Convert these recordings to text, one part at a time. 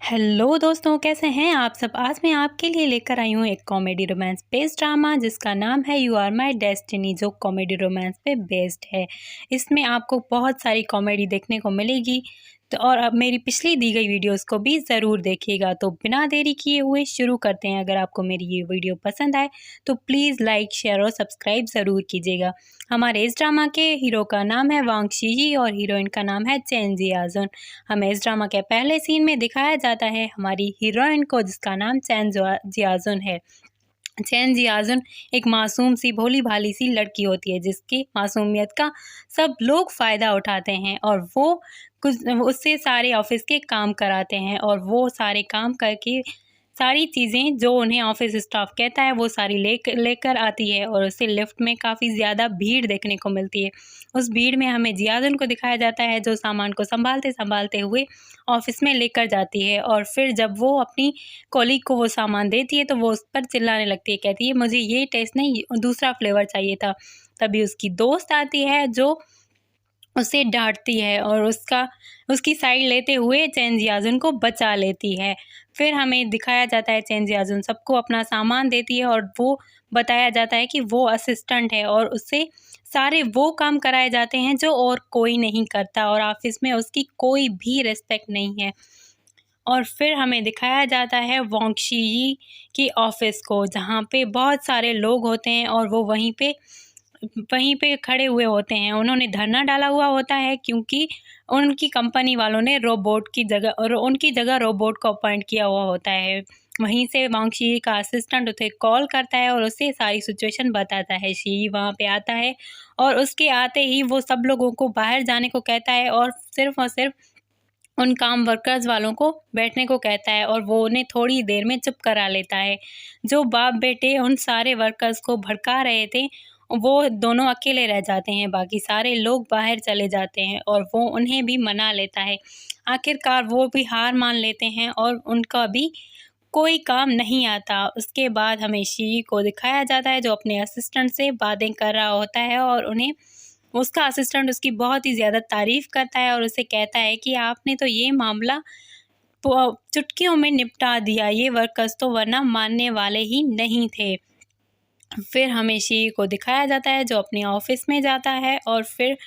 Hello दोस्तों, कैसे हैं आप सब। आज मैं आपके लिए लेकर आई हूँ एक कॉमेडी रोमांस बेस्ड ड्रामा जिसका नाम है यू आर माई डेस्टिनी, जो कॉमेडी रोमांस पे बेस्ड है। इसमें आपको बहुत सारी कॉमेडी देखने को मिलेगी। तो और अब मेरी पिछली दी गई वीडियोस को भी ज़रूर देखिएगा। तो बिना देरी किए हुए शुरू करते हैं। अगर आपको मेरी ये वीडियो पसंद आए तो प्लीज़ लाइक, शेयर और सब्सक्राइब ज़रूर कीजिएगा। हमारे इस ड्रामा के हीरो का नाम है वांग शीजी और हीरोइन का नाम है चेन जियाजुन। हमें इस ड्रामा के पहले सीन में दिखाया जाता है हमारी हीरोइन को, जिसका नाम चेन जियाजुन है। चेन जियाजुन एक मासूम सी भोली भाली सी लड़की होती है जिसकी मासूमियत का सब लोग फ़ायदा उठाते हैं और वो कुछ उससे सारे ऑफिस के काम कराते हैं और वो सारे काम करके सारी चीज़ें जो उन्हें ऑफिस स्टाफ कहता है वो सारी लेकर आती है। और उसे लिफ्ट में काफ़ी ज़्यादा भीड़ देखने को मिलती है। उस भीड़ में हमें जियाजुन को दिखाया जाता है जो सामान को संभालते संभालते हुए ऑफिस में लेकर जाती है। और फिर जब वो अपनी कॉलीग को वो सामान देती है तो वो उस पर चिल्लाने लगती है, कहती है मुझे ये टेस्ट नहीं, दूसरा फ्लेवर चाहिए था। तभी उसकी दोस्त आती है जो उसे डाँटती है और उसकी साइड लेते हुए चेन जियाजुन को बचा लेती है। फिर हमें दिखाया जाता है चेन जियाजुन सबको अपना सामान देती है और वो बताया जाता है कि वो असिस्टेंट है और उससे सारे वो काम कराए जाते हैं जो और कोई नहीं करता और ऑफ़िस में उसकी कोई भी रिस्पेक्ट नहीं है। और फिर हमें दिखाया जाता है वांग शी की ऑफ़िस को, जहाँ पे बहुत सारे लोग होते हैं और वो वहीं पे खड़े हुए होते हैं। उन्होंने धरना डाला हुआ होता है क्योंकि उनकी कंपनी वालों ने रोबोट की जगह और उनकी जगह रोबोट को अपॉइंट किया हुआ होता है। वहीं से वांग शी का असिस्टेंट उसे कॉल करता है और उसे सारी सिचुएशन बताता है। शी वहाँ पे आता है और उसके आते ही वो सब लोगों को बाहर जाने को कहता है और सिर्फ़ उन काम वर्कर्स वालों को बैठने को कहता है और वो उन्हें थोड़ी देर में चुप करा लेता है। जो बाप बेटे उन सारे वर्कर्स को भड़का रहे थे, वो दोनों अकेले रह जाते हैं, बाकी सारे लोग बाहर चले जाते हैं और वो उन्हें भी मना लेता है। आखिरकार वो भी हार मान लेते हैं और उनका भी कोई काम नहीं आता। उसके बाद हमें शी को दिखाया जाता है जो अपने असिस्टेंट से बातें कर रहा होता है और उन्हें उसका असिस्टेंट उसकी बहुत ही ज़्यादा तारीफ़ करता है और उसे कहता है कि आपने तो ये मामला चुटकियों में निपटा दिया, ये वर्कर्स तो वरना मानने वाले ही नहीं थे। फिर हमें शी को दिखाया जाता है जो अपने ऑफिस में जाता है और फिर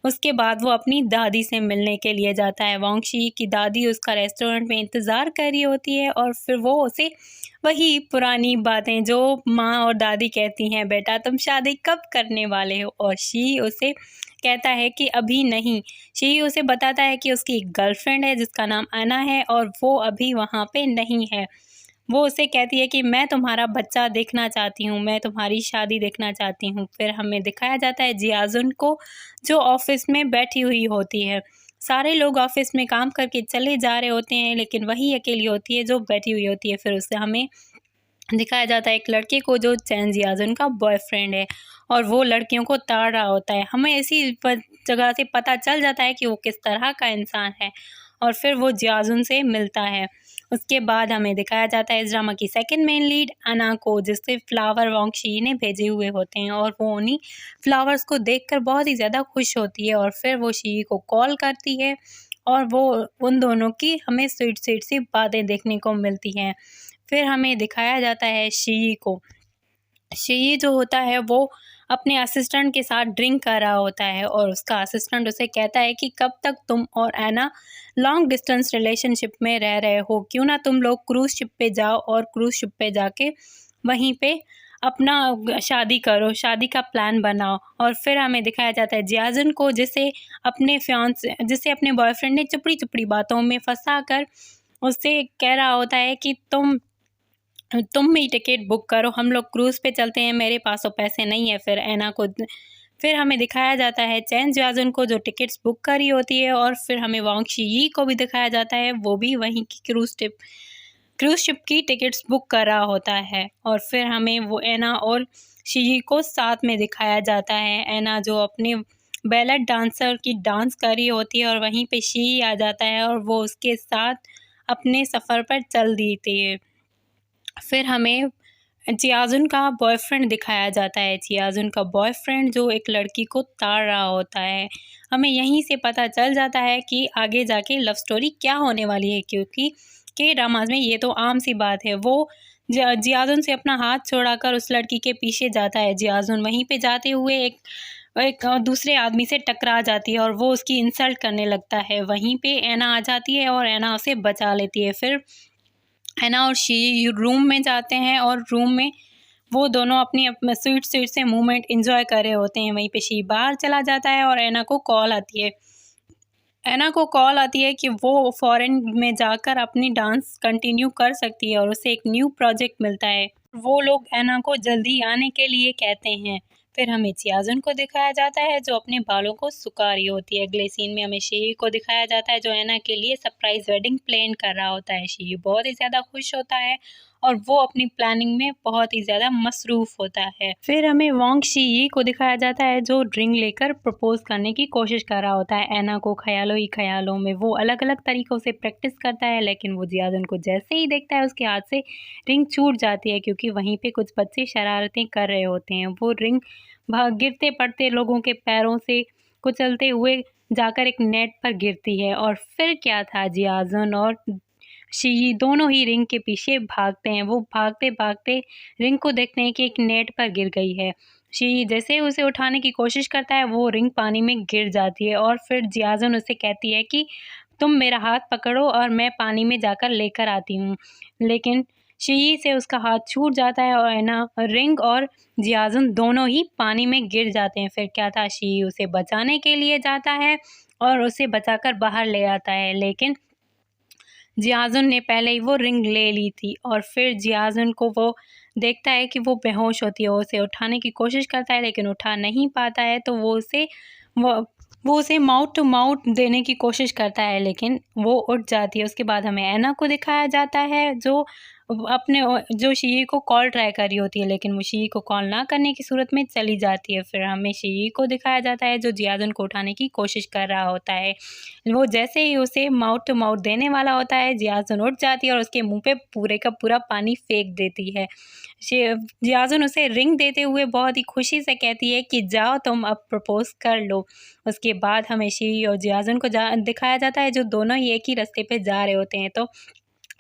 उसके बाद वो अपनी दादी से मिलने के लिए जाता है। वांग शी की दादी उसका रेस्टोरेंट में इंतज़ार कर रही होती है और फिर वो उसे वही पुरानी बातें जो माँ और दादी कहती हैं, बेटा तुम शादी कब करने वाले हो। और शी उसे कहता है कि अभी नहीं। शी उसे बताता है कि उसकी एक गर्लफ्रेंड है जिसका नाम अना है और वो अभी वहाँ पे नहीं है। वो उसे कहती है कि मैं तुम्हारा बच्चा देखना चाहती हूँ, मैं तुम्हारी शादी देखना चाहती हूँ। फिर हमें दिखाया जाता है जियाजुन को जो ऑफ़िस में बैठी हुई होती है। सारे लोग ऑफ़िस में काम करके चले जा रहे होते हैं लेकिन वही अकेली होती है जो बैठी हुई होती है। फिर उससे हमें दिखाया जाता है एक लड़के को जो चेन जियाजुन का बॉयफ्रेंड है और वो लड़कियों को ताड़ रहा होता है। हमें इसी जगह से पता चल जाता है कि वो किस तरह का इंसान है और फिर वो जियाजुन से मिलता है। उसके बाद हमें दिखाया जाता है इस ड्रामा की सेकंड मेन लीड अना को, जिससे फ्लावर वांग शी ने भेजे हुए होते हैं और वो उन्हीं फ्लावर्स को देखकर बहुत ही ज़्यादा खुश होती है और फिर वो शी को कॉल करती है और वो उन दोनों की हमें स्वीट स्वीट सी बातें देखने को मिलती हैं। फिर हमें दिखाया जाता है शी को। शी जो होता है वो अपने असिस्टेंट के साथ ड्रिंक कर रहा होता है और उसका असिस्टेंट उसे कहता है कि कब तक तुम और एना लॉन्ग डिस्टेंस रिलेशनशिप में रह रहे हो, क्यों ना तुम लोग क्रूज़ शिप पे जाओ और क्रूज़ शिप पे जाके वहीं पे अपना शादी करो, शादी का प्लान बनाओ। और फिर हमें दिखाया जाता है जियाजुन को जिसे अपने बॉयफ्रेंड ने चुपड़ी-चुपड़ी बातों में फँसाकर उससे कह रहा होता है कि तुम ही टिकट बुक करो, हम लोग क्रूज़ पे चलते हैं, मेरे पास तो पैसे नहीं है। फिर हमें दिखाया जाता है चेन जियाजुन को जो टिकट्स बुक करी होती है और फिर हमें वांग शी को भी दिखाया जाता है, वो भी वहीं की क्रूज़ शिप की टिकट्स बुक कर रहा होता है। और फिर हमें वो एना और शी को साथ में दिखाया जाता है। एना जो अपने बैलेट डांसर की डांस कर रही होती है और वहीं पे शी आ जाता है और वो उसके साथ अपने सफ़र पर चल देती है। फिर हमें जियाजुन का बॉयफ्रेंड दिखाया जाता है। जियाजुन का बॉयफ्रेंड जो एक लड़की को ताड़ रहा होता है। हमें यहीं से पता चल जाता है कि आगे जाके लव स्टोरी क्या होने वाली है, क्योंकि के ड्रामास में ये तो आम सी बात है। वो जियाजुन से अपना हाथ छुड़ाकर उस लड़की के पीछे जाता है। जियाजुन वहीं पे जाते हुए एक दूसरे आदमी से टकरा जाती है और वो उसकी इंसल्ट करने लगता है। वहीं पे ऐना आ जाती है और ऐना उसे बचा लेती है। फिर ऐना और शी रूम में जाते हैं और रूम में वो दोनों अपनी स्वीट स्वीट से मोमेंट एंजॉय कर रहे होते हैं। वहीं पे शी बाहर चला जाता है और ऐना को कॉल आती है। ऐना को कॉल आती है कि वो फॉरेन में जाकर अपनी डांस कंटिन्यू कर सकती है और उसे एक न्यू प्रोजेक्ट मिलता है। वो लोग ऐना को जल्दी आने के लिए कहते हैं। फिर हमें जियाजुन को दिखाया जाता है जो अपने बालों को सुखा रही होती है। अगले सीन में हमें शी को दिखाया जाता है जो ऐना के लिए सरप्राइज वेडिंग प्लान कर रहा होता है। शी बहुत ही ज़्यादा खुश होता है और वो अपनी प्लानिंग में बहुत ही ज़्यादा मसरूफ़ होता है। फिर हमें वॉन्ग शी को दिखाया जाता है जो रिंग लेकर प्रपोज करने की कोशिश कर रहा होता है। ऐना को ख्यालों ही ख्यालों में वो अलग अलग तरीक़ों से प्रैक्टिस करता है, लेकिन वो जियाजुन को जैसे ही देखता है उसके हाथ से रिंग छूट जाती है क्योंकि वहीं पे कुछ बच्चे शरारतें कर रहे होते हैं। वो रिंग गिरते पड़ते लोगों के पैरों से कुचलते हुए जाकर एक नेट पर गिरती है। और फिर क्या था, जियाजुन और शी दोनों ही रिंग के पीछे भागते हैं। वो भागते भागते रिंग को देखते हैं कि एक नेट पर गिर गई है। शी जैसे उसे उठाने की कोशिश करता है वो रिंग पानी में गिर जाती है और फिर जियाजुन उसे कहती है कि तुम मेरा हाथ पकड़ो और मैं पानी में जाकर लेकर आती हूँ, लेकिन शी से उसका हाथ छूट जाता है और है ना रिंग और जियाजुन दोनों ही पानी में गिर जाते हैं। फिर क्या था, शी उसे बचाने के लिए जाता है और उसे बचाकर बाहर ले आता है, लेकिन जियाजुन ने पहले ही वो रिंग ले ली थी। और फिर जियाजुन को वो देखता है कि वो बेहोश होती है। वो उसे उठाने की कोशिश करता है लेकिन उठा नहीं पाता है, तो वो उसे माउथ टू माउथ देने की कोशिश करता है लेकिन वो उठ जाती है। उसके बाद हमें ऐना को दिखाया जाता है जो शी को कॉल ट्राई कर रही होती है, लेकिन वो शी को कॉल ना करने की सूरत में चली जाती है। फिर हमें शी को दिखाया जाता है जो जियाजुन को उठाने की कोशिश कर रहा होता है। वो जैसे ही उसे माउथ टू माउथ देने वाला होता है, जियाजुन उठ जाती है और उसके मुंह पे पूरे का पूरा पानी फेंक देती है। जियाजुन उसे रिंग देते हुए बहुत ही खुशी से कहती है कि जाओ तुम अब प्रपोज कर लो। उसके बाद हमें शी और जियाजुन को दिखाया जाता है जो दोनों ही एक ही रास्ते पे जा रहे होते हैं। तो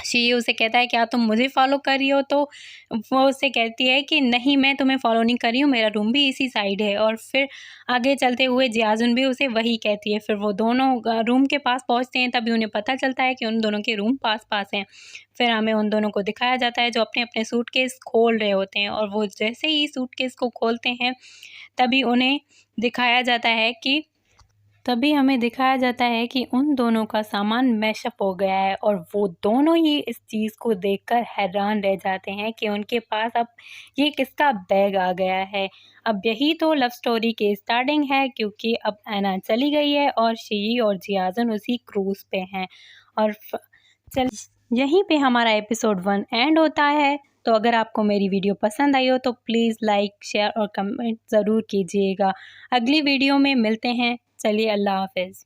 शी उसे कहता है क्या तुम मुझे फॉलो कर रही हो, तो वो उससे कहती है कि नहीं, मैं तुम्हें फॉलो नहीं कर रही हूँ, मेरा रूम भी इसी साइड है। और फिर आगे चलते हुए जियाजुन भी उसे वही कहती है। फिर वो दोनों रूम के पास पहुँचते हैं, तभी उन्हें पता चलता है कि उन दोनों के रूम पास पास हैं। फिर हमें उन दोनों को दिखाया जाता है जो अपने अपने सूटकेस खोल रहे होते हैं और वो जैसे ही सूटकेस को खोलते हैं तभी हमें दिखाया जाता है कि उन दोनों का सामान मैशअप हो गया है और वो दोनों ही इस चीज़ को देखकर हैरान रह जाते हैं कि उनके पास अब ये किसका बैग आ गया है। अब यही तो लव स्टोरी की स्टार्टिंग है, क्योंकि अब ऐना चली गई है और शी और जियाजुन उसी क्रूज़ पे हैं। और यहीं पे हमारा एपिसोड 1 एंड होता है। तो अगर आपको मेरी वीडियो पसंद आई हो तो प्लीज़ लाइक, शेयर और कमेंट ज़रूर कीजिएगा। अगली वीडियो में मिलते हैं। चलिए, अल्लाह हाफ़िज़।